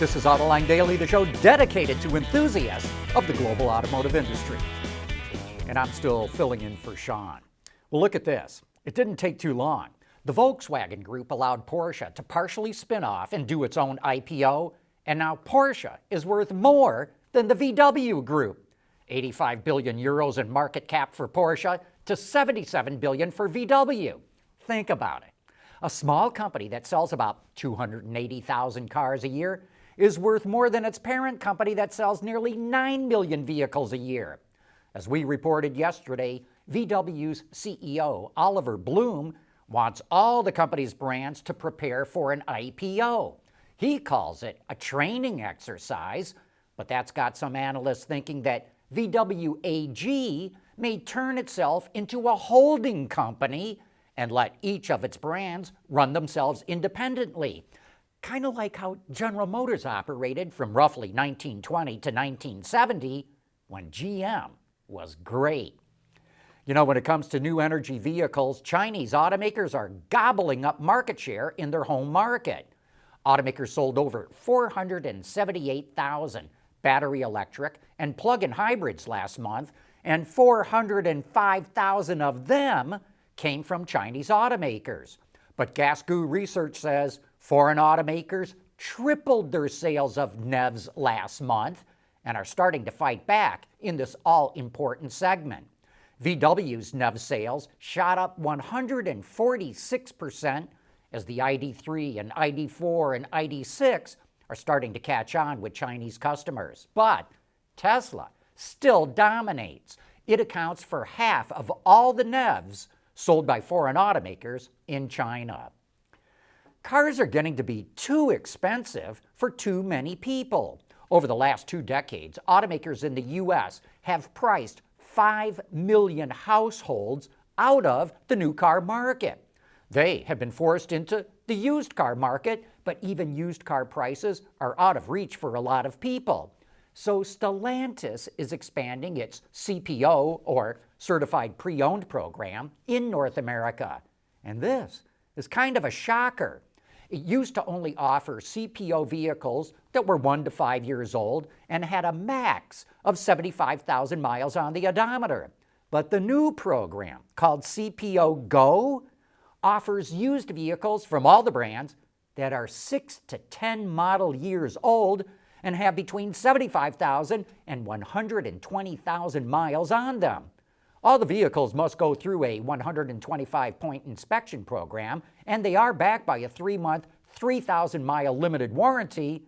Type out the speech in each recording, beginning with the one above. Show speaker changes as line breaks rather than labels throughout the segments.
This is Autoline Daily, the show dedicated to enthusiasts of the global automotive industry. And I'm still filling in for Sean. Well, look at this. It didn't take too long. The Volkswagen Group allowed Porsche to partially spin off and do its own IPO, and now Porsche is worth more than the VW Group. 85 billion euros in market cap for Porsche to 77 billion for VW. Think about it. A small company that sells about 280,000 cars a year is worth more than its parent company that sells nearly 9 million vehicles a year. As we reported yesterday, VW's CEO, Oliver Blume, wants all the company's brands to prepare for an IPO. He calls it a training exercise, but that's got some analysts thinking that VW AG may turn itself into a holding company and let each of its brands run themselves independently. Kind of like how General Motors operated from roughly 1920 to 1970 when GM was great. You know, when it comes to new energy vehicles, Chinese automakers are gobbling up market share in their home market. Automakers sold over 478,000 battery electric and plug-in hybrids last month, and 405,000 of them came from Chinese automakers. But Gasgoo research says foreign automakers tripled their sales of NEVs last month and are starting to fight back in this all-important segment. VW's NEV sales shot up 146% as the ID3 and ID4 and ID6 are starting to catch on with Chinese customers. But Tesla still dominates. It accounts for half of all the NEVs sold by foreign automakers in China. Cars are getting to be too expensive for too many people. Over the last 2 decades, automakers in the U.S. have priced 5 million households out of the new car market. They have been forced into the used car market, but even used car prices are out of reach for a lot of people. So Stellantis is expanding its CPO, or Certified Pre-Owned program, in North America. And this is kind of a shocker. It used to only offer CPO vehicles that were 1 to 5 years old and had a max of 75,000 miles on the odometer. But the new program, called CPO Go, offers used vehicles from all the brands that are 6 to 10 model years old and have between 75,000 and 120,000 miles on them. All the vehicles must go through a 125-point inspection program, and they are backed by a 3-month, 3,000-mile limited warranty.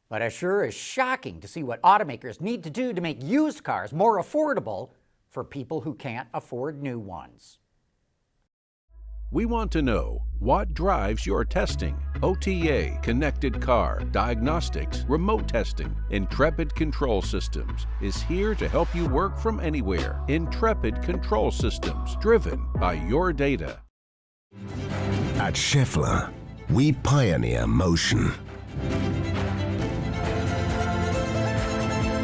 But it sure is shocking to see what automakers need to do to make used cars more affordable for people who can't afford new ones.
We want to know what drives your testing. OTA, connected car, diagnostics, remote testing. Intrepid Control Systems is here to help you work from anywhere. Intrepid Control Systems, driven by your data.
At Schaeffler, we pioneer motion.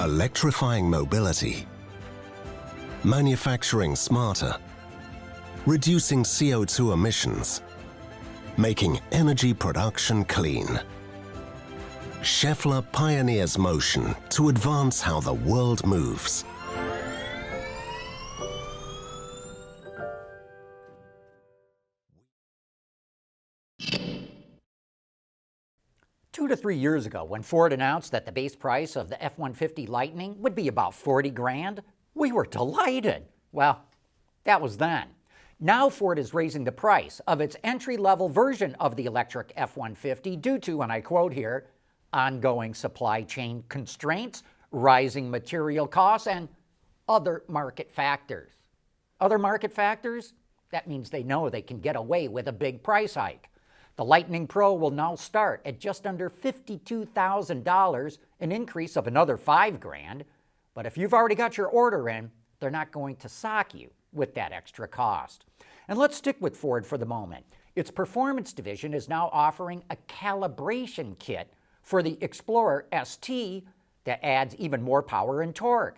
Electrifying mobility. Manufacturing smarter. Reducing CO2 emissions, making energy production clean. Schaeffler pioneers motion to advance how the world moves.
Two to 3 years ago, when Ford announced that the base price of the F-150 Lightning would be about 40 grand, we were delighted. Well, that was then. Now Ford is raising the price of its entry-level version of the electric F-150 due to, and I quote here, ongoing supply chain constraints, rising material costs, and other market factors. Other market factors? That means they know they can get away with a big price hike. The Lightning Pro will now start at just under $52,000, an increase of another 5 grand. But if you've already got your order in, they're not going to sock you with that extra cost. And let's stick with Ford for the moment. Its performance division is now offering a calibration kit for the Explorer ST that adds even more power and torque.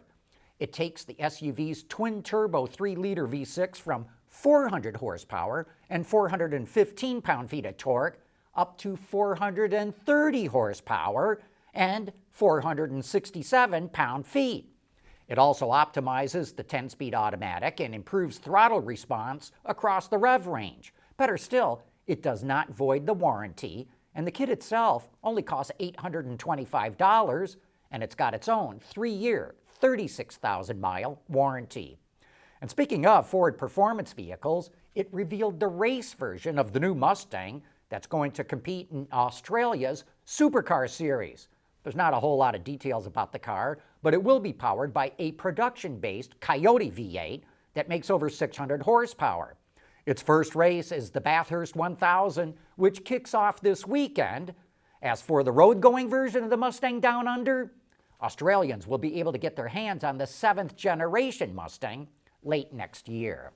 It takes the SUV's twin-turbo 3-liter V6 from 400 horsepower and 415 pound-feet of torque up to 430 horsepower and 467 pound-feet. It also optimizes the 10-speed automatic and improves throttle response across the rev range. Better still, it does not void the warranty, and the kit itself only costs $825, and it's got its own 3-year, 36,000-mile warranty. And speaking of Ford performance vehicles, it revealed the race version of the new Mustang that's going to compete in Australia's Supercar Series. There's not a whole lot of details about the car, but it will be powered by a production-based Coyote V8 that makes over 600 horsepower. Its first race is the Bathurst 1000, which kicks off this weekend. As for the road-going version of the Mustang Down Under, Australians will be able to get their hands on the 7th-generation Mustang late next year.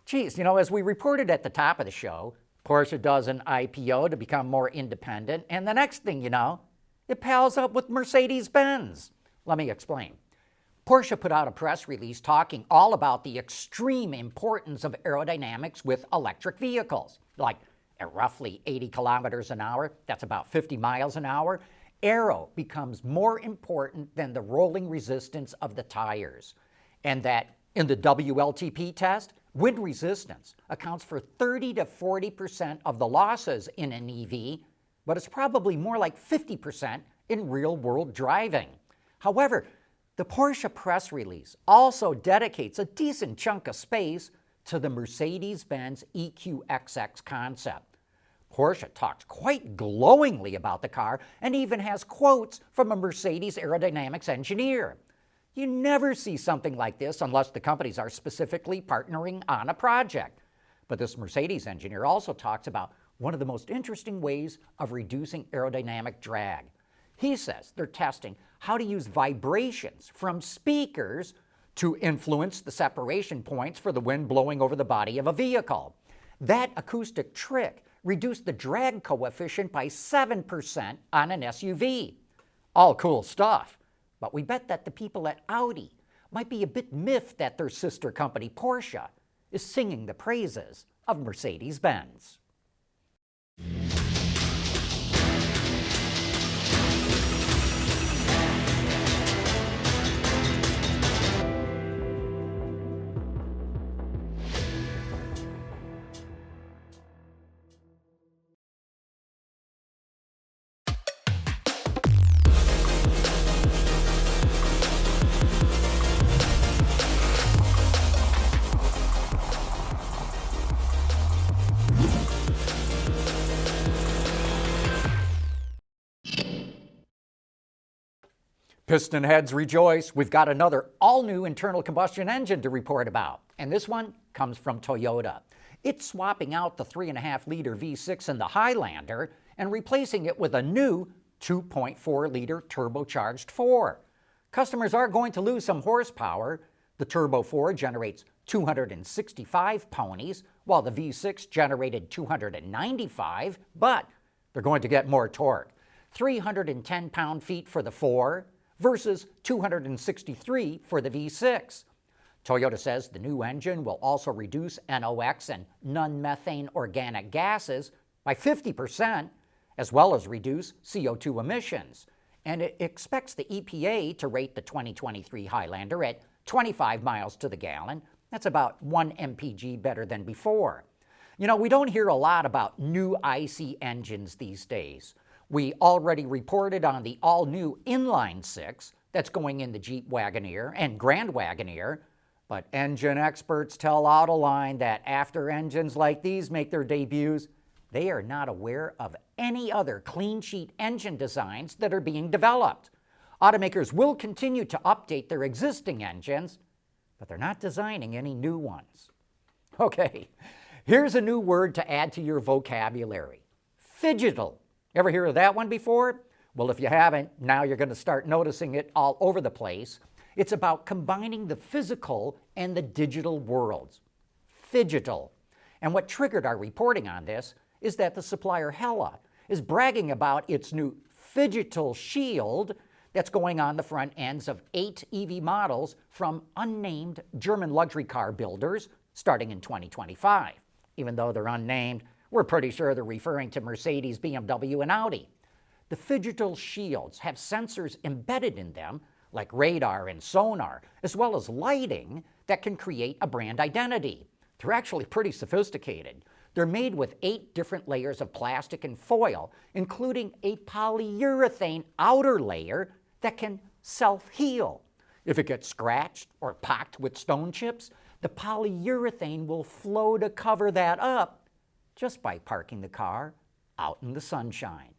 Geez, as we reported at the top of the show, Porsche does an IPO to become more independent, and the next thing you know, it pals up with Mercedes-Benz. Let me explain. Porsche put out a press release talking all about the extreme importance of aerodynamics with electric vehicles. Like at roughly 80 kilometers an hour, that's about 50 miles an hour, aero becomes more important than the rolling resistance of the tires. And that in the WLTP test, wind resistance accounts for 30 to 40% of the losses in an EV, but it's probably more like 50% in real-world driving. However, the Porsche press release also dedicates a decent chunk of space to the Mercedes-Benz EQXX concept. Porsche talks quite glowingly about the car and even has quotes from a Mercedes aerodynamics engineer. You never see something like this unless the companies are specifically partnering on a project. But this Mercedes engineer also talks about one of the most interesting ways of reducing aerodynamic drag. He says they're testing how to use vibrations from speakers to influence the separation points for the wind blowing over the body of a vehicle. That acoustic trick reduced the drag coefficient by 7% on an SUV. All cool stuff, but we bet that the people at Audi might be a bit miffed that their sister company Porsche is singing the praises of Mercedes-Benz. Piston heads rejoice. We've got another all-new internal combustion engine to report about, and this one comes from Toyota. It's swapping out the 3.5-liter V6 in the Highlander and replacing it with a new 2.4-liter turbocharged 4. Customers are going to lose some horsepower. The Turbo 4 generates 265 ponies, while the V6 generated 295, but they're going to get more torque. 310 pound-feet for the 4, versus 263 for the V6. Toyota says the new engine will also reduce NOx and non-methane organic gases by 50%, as well as reduce CO2 emissions. And it expects the EPA to rate the 2023 Highlander at 25 miles to the gallon. That's about 1 mpg better than before. We don't hear a lot about new IC engines these days. We already reported on the all-new Inline 6 that's going in the Jeep Wagoneer and Grand Wagoneer, but engine experts tell Autoline that after engines like these make their debuts, they are not aware of any other clean sheet engine designs that are being developed. Automakers will continue to update their existing engines, but they're not designing any new ones. Okay, here's a new word to add to your vocabulary: Phygital. Ever hear of that one before? Well, if you haven't, now you're going to start noticing it all over the place. It's about combining the physical and the digital worlds. Phygital. And what triggered our reporting on this is that the supplier Hella is bragging about its new Phygital shield that's going on the front ends of 8 EV models from unnamed German luxury car builders starting in 2025. Even though they're unnamed, we're pretty sure they're referring to Mercedes, BMW, and Audi. The Phygital shields have sensors embedded in them, like radar and sonar, as well as lighting that can create a brand identity. They're actually pretty sophisticated. They're made with 8 different layers of plastic and foil, including a polyurethane outer layer that can self-heal. If it gets scratched or pocked with stone chips, the polyurethane will flow to cover that up just by parking the car out in the sunshine.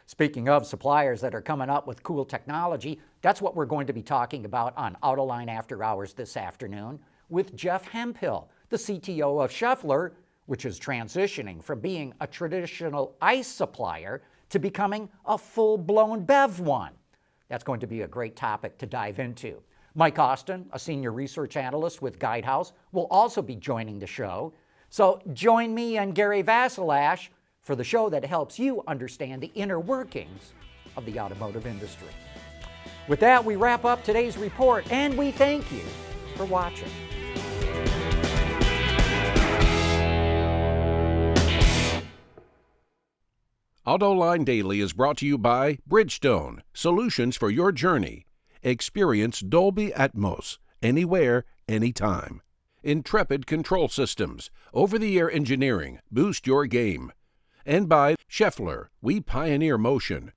Speaking of suppliers that are coming up with cool technology, that's what we're going to be talking about on Autoline After Hours this afternoon with Jeff Hemphill, the CTO of Schaeffler, which is transitioning from being a traditional ICE supplier to becoming a full-blown BEV one. That's going to be a great topic to dive into. Mike Austin, a senior research analyst with Guidehouse, will also be joining the show. So join me and Gary Vasilash for the show that helps you understand the inner workings of the automotive industry. With that, we wrap up today's report, and we thank you for watching.
Autoline Daily is brought to you by Bridgestone, solutions for your journey. Experience Dolby Atmos, anywhere, anytime. Intrepid Control Systems, over-the-air engineering, boost your game. And by Schaeffler, we pioneer motion.